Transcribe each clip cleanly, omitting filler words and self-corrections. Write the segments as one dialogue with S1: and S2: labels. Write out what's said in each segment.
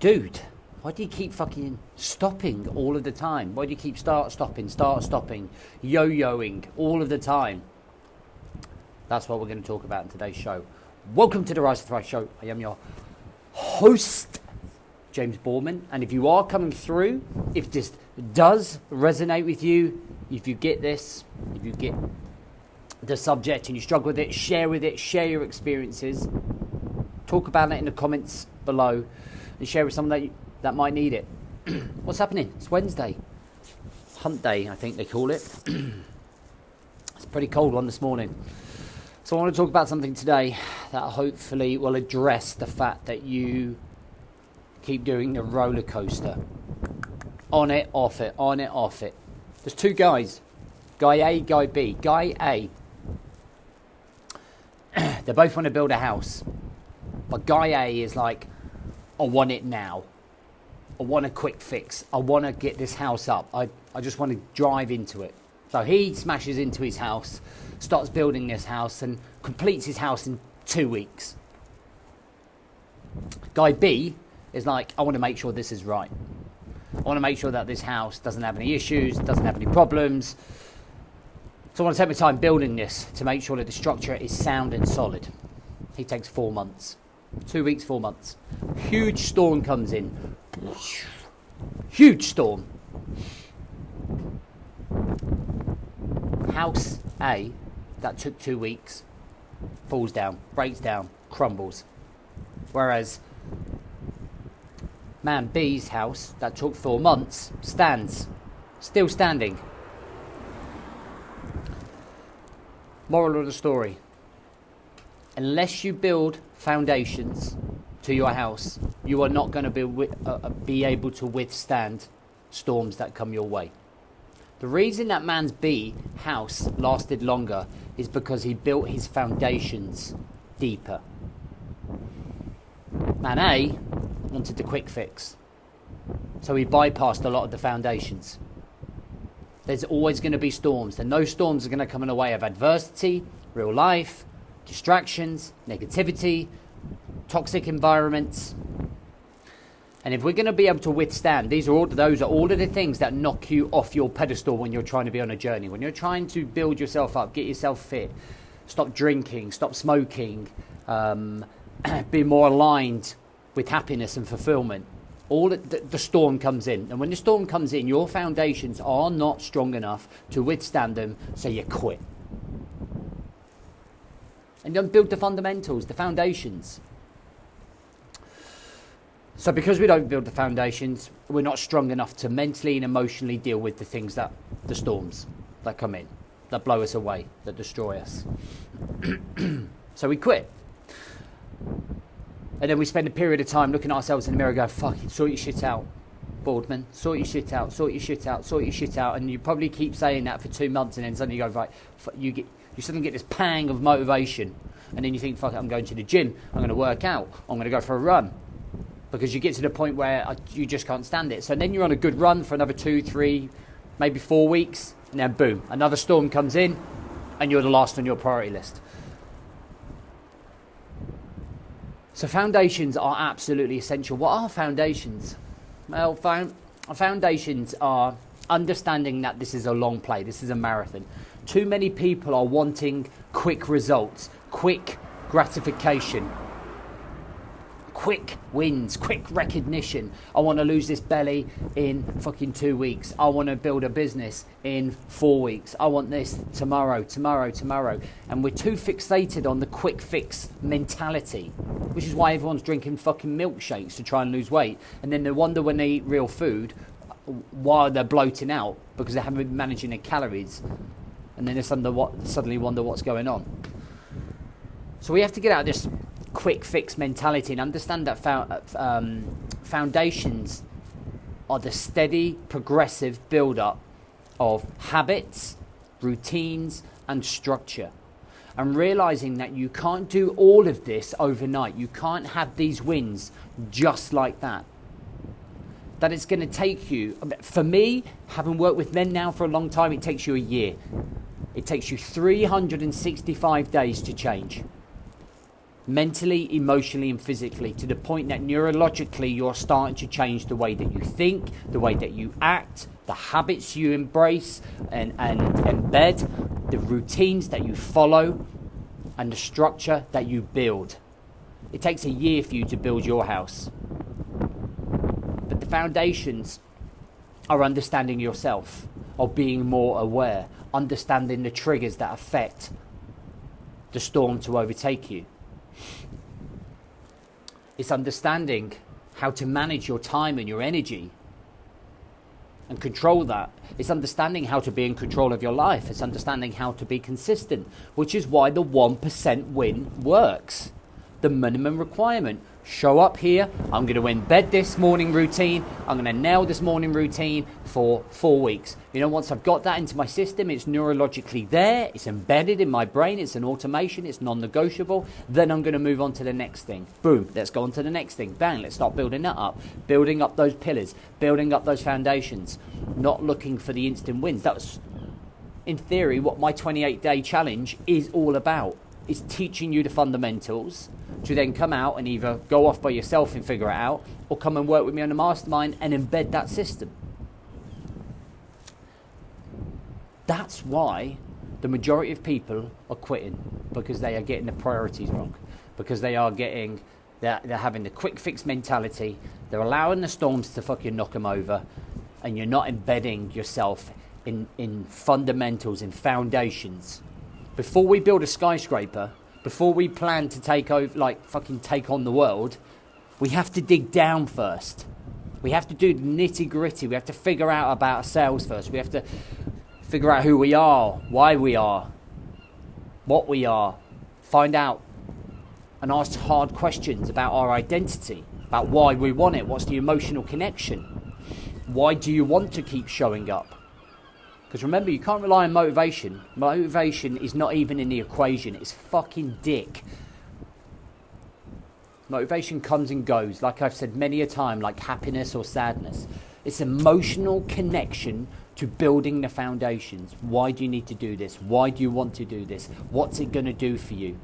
S1: dude, why do you keep fucking stopping all of the time? Why do you keep stopping, yo-yoing all of the time? That's what we're going to talk about in today's show. Welcome to the Rise to Thrive show. I am your host, James Boorman. And if you are coming through, if this does resonate with you, if you get this, if you get the subject and you struggle with it, share your experiences. Talk about it in the comments below and share with someone that might need it. What's happening? It's Wednesday. Hump day, I think they call it. It's a pretty cold one this morning. So I want to talk about something today that hopefully will address the fact that you keep doing the roller coaster. On it, off it, on it, off it. There's two guys. Guy A, Guy B. Guy A. They both want to build a house. But Guy A is like, I want it now. I want a quick fix. I want to get this house up. I just want to drive into it. So he smashes into his house, starts building this house and completes his house in 2 weeks. Guy B is like, I want to make sure this is right. I want to make sure that this house doesn't have any issues, doesn't have any problems. So I want to take my time building this to make sure that the structure is sound and solid. He takes 4 months. 2 weeks, 4 months. Huge storm comes in. Huge storm. House A, that took 2 weeks, falls down, breaks down, crumbles. Whereas man B's house, that took 4 months, stands. Still standing. Moral of the story. Unless you build foundations to your house, you are not going to be able to withstand storms that come your way. The reason that man's B house lasted longer is because he built his foundations deeper. Man A wanted the quick fix, so he bypassed a lot of the foundations. There's always going to be storms, and those storms are going to come in the way of adversity, real life, distractions, negativity, toxic environments. And if we're going to be able to withstand, those are all of the things that knock you off your pedestal when you're trying to be on a journey. When you're trying to build yourself up, get yourself fit, stop drinking, stop smoking, be more aligned with happiness and fulfillment. All the storm comes in. And when the storm comes in, your foundations are not strong enough to withstand them, so you quit. And don't build the fundamentals, the foundations. So because we don't build the foundations, we're not strong enough to mentally and emotionally deal with the storms that come in, that blow us away, that destroy us. So we quit. And then we spend a period of time looking at ourselves in the mirror going, fuck it, sort your shit out, Boardman. Sort your shit out, sort your shit out, sort your shit out. And you probably keep saying that for 2 months, and then suddenly you go, right, you suddenly get this pang of motivation. And then you think, fuck it, I'm going to the gym, I'm going to work out, I'm going to go for a run. Because you get to the point where you just can't stand it. So then you're on a good run for another 2, 3, maybe 4 weeks. And then boom, another storm comes in and you're the last on your priority list. So foundations are absolutely essential. What are foundations? Well, foundations are understanding that this is a long play. This is a marathon. Too many people are wanting quick results, quick gratification, quick wins, quick recognition. I want to lose this belly in fucking 2 weeks. I want to build a business in 4 weeks. I want this tomorrow. And we're too fixated on the quick fix mentality, which is why everyone's drinking fucking milkshakes to try and lose weight. And then they wonder when they eat real food why they're bloating out, because they haven't been managing their calories. And then they suddenly wonder what's going on. So we have to get out of this quick fix mentality and understand that foundations are the steady, progressive build-up of habits, routines, and structure. And realizing that you can't do all of this overnight. You can't have these wins just like that. That it's going to take you, for me, having worked with men now for a long time, it takes you a year. It takes you 365 days to change. mentally, emotionally, and physically, to the point that neurologically you're starting to change the way that you think, the way that you act, the habits you embrace and embed, the routines that you follow, and the structure that you build. It takes a year for you to build your house. But the foundations are understanding yourself, or being more aware, understanding the triggers that affect the storm to overtake you. It's understanding how to manage your time and your energy and control that. It's understanding how to be in control of your life. It's understanding how to be consistent, which is why the 1% win works. The minimum requirement. Show up here. I'm going to embed this morning routine. I'm going to nail this morning routine for 4 weeks. You know, once I've got that into my system, it's neurologically there. It's embedded in my brain. It's an automation. It's non-negotiable. Then I'm going to move on to the next thing. Boom. Let's go on to the next thing. Bang. Let's start building that up. Building up those pillars. Building up those foundations. Not looking for the instant wins. That was, in theory, what my 28-day challenge is all about. It's teaching you the fundamentals to then come out and either go off by yourself and figure it out, or come and work with me on the mastermind and embed that system. That's why the majority of people are quitting, because they are getting the priorities wrong, because they're having the quick fix mentality. They're allowing the storms to fucking knock them over, and you're not embedding yourself in fundamentals, in foundations. Before we build a skyscraper, before we plan to take on the world, we have to dig down first. We have to do the nitty gritty. We have to figure out about ourselves first. We have to figure out who we are, why we are, what we are. Find out and ask hard questions about our identity, about why we want it. What's the emotional connection? Why do you want to keep showing up? Because remember, you can't rely on motivation. Motivation is not even in the equation. It's fucking dick. Motivation comes and goes, like I've said many a time, like happiness or sadness. It's emotional connection to building the foundations. Why do you need to do this? Why do you want to do this? What's it going to do for you?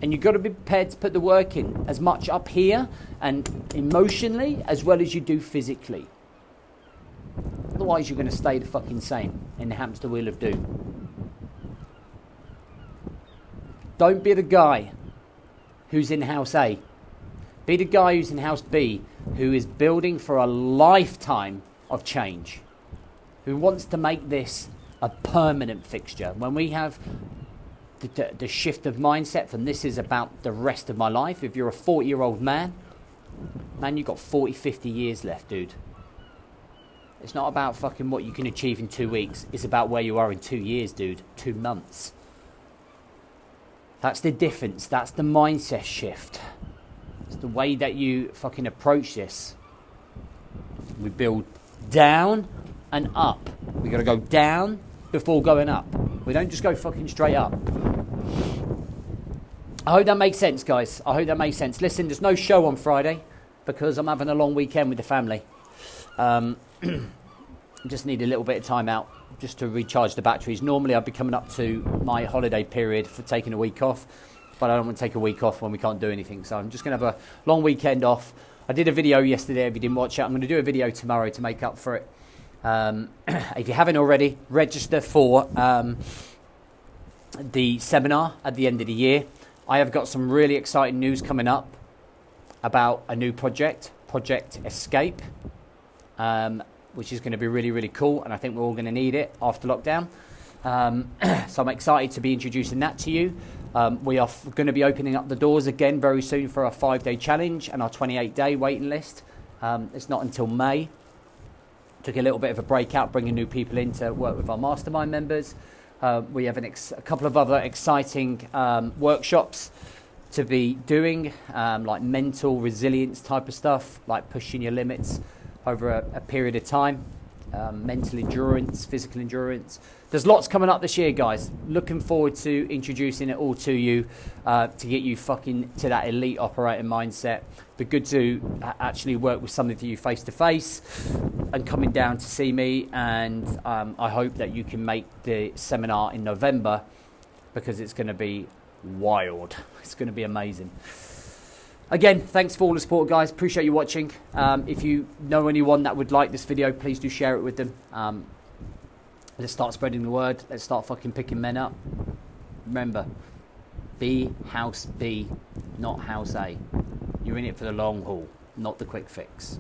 S1: And you've got to be prepared to put the work in, as much up here and emotionally as well as you do physically. Otherwise, you're going to stay the fucking same in the hamster wheel of doom. Don't be the guy who's in house A. Be the guy who's in house B, who is building for a lifetime of change, who wants to make this a permanent fixture. When we have the shift of mindset from this is about the rest of my life. If you're a 40-year-old man, you've got 40, 50 years left, dude. It's not about fucking what you can achieve in 2 weeks. It's about where you are in 2 years, dude. 2 months. That's the difference. That's the mindset shift. It's the way that you fucking approach this. We build down and up. We got to go down before going up. We don't just go fucking straight up. I hope that makes sense, guys. I hope that makes sense. Listen, there's no show on Friday because I'm having a long weekend with the family. Just need a little bit of time out just to recharge the batteries. Normally I'd be coming up to my holiday period for taking a week off, but I don't want to take a week off when we can't do anything. So I'm just going to have a long weekend off. I did a video yesterday. If you didn't watch it, I'm going to do a video tomorrow to make up for it. If you haven't already, register for the seminar at the end of the year. I have got some really exciting news coming up about a new project, Project Escape, which is going to be really, really cool. And I think we're all going to need it after lockdown. So I'm excited to be introducing that to you. We are going to be opening up the doors again very soon for our 5-day challenge and our 28-day waiting list. It's not until May. Took a little bit of a break out, bringing new people in to work with our mastermind members. We have a couple of other exciting workshops to be doing, like mental resilience type of stuff, like pushing your limits over a period of time, mental endurance, physical endurance. There's lots coming up this year, guys. Looking forward to introducing it all to you, to get you fucking to that elite operating mindset. Be good to actually work with some of you face to face and coming down to see me. And I hope that you can make the seminar in November, because it's going to be wild. It's going to be amazing. Again, thanks for all the support, guys. Appreciate you watching. If you know anyone that would like this video, please do share it with them. Let's start spreading the word. Let's start fucking picking men up. Remember, be house B, not house A. You're in it for the long haul, not the quick fix.